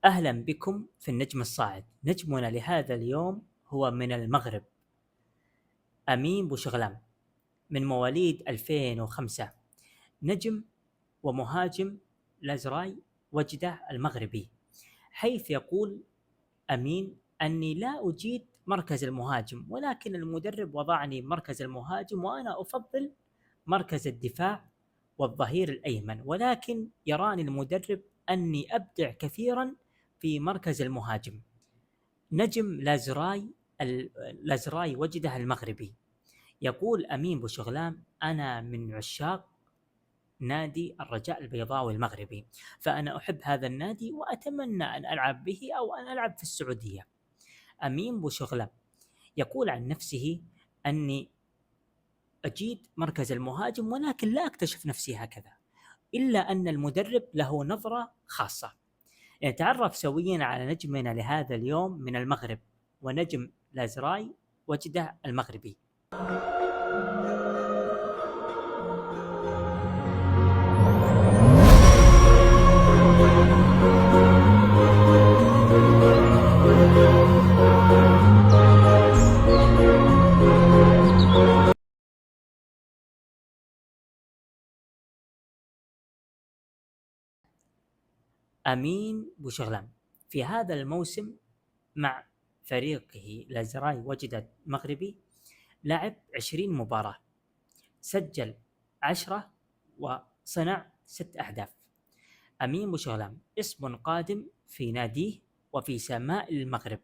أهلا بكم في النجم الصاعد. نجمنا لهذا اليوم هو من المغرب، أمين بوشغلام، من مواليد 2005. نجم ومهاجم لازراي وجدة المغربي، حيث يقول أمين أني لا أجيد مركز المهاجم، ولكن المدرب وضعني مركز المهاجم وأنا أفضل مركز الدفاع والظهير الأيمن، ولكن يراني المدرب أني أبدع كثيرا في مركز المهاجم. نجم لازراي وجده المغربي، يقول أمين بوشغلام: أنا من عشاق نادي الرجاء البيضاوي المغربي، فأنا أحب هذا النادي وأتمنى أن ألعب به أو أن ألعب في السعودية. أمين بوشغلام يقول عن نفسه: أني أجيد مركز المهاجم ولكن لا أكتشف نفسي هكذا، إلا أن المدرب له نظرة خاصة. نتعرف سويا على نجمنا لهذا اليوم من المغرب، ونجم لازراي وجده المغربي. أمين بوشغلام في هذا الموسم مع فريقه لازراي وجدة المغربي لعب 20 مباراة، سجل 10 وصنع 6 أهداف. أمين بوشغلام اسم قادم في ناديه وفي سماء المغرب،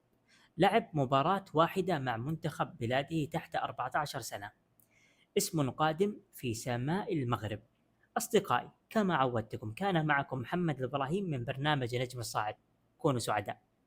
لعب مباراة واحدة مع منتخب بلاده تحت 14 سنة. اسم قادم في سماء المغرب. أصدقائي، كما عودتكم كان معكم محمد الإبراهيم من برنامج نجم الصاعد. كونوا سعداء.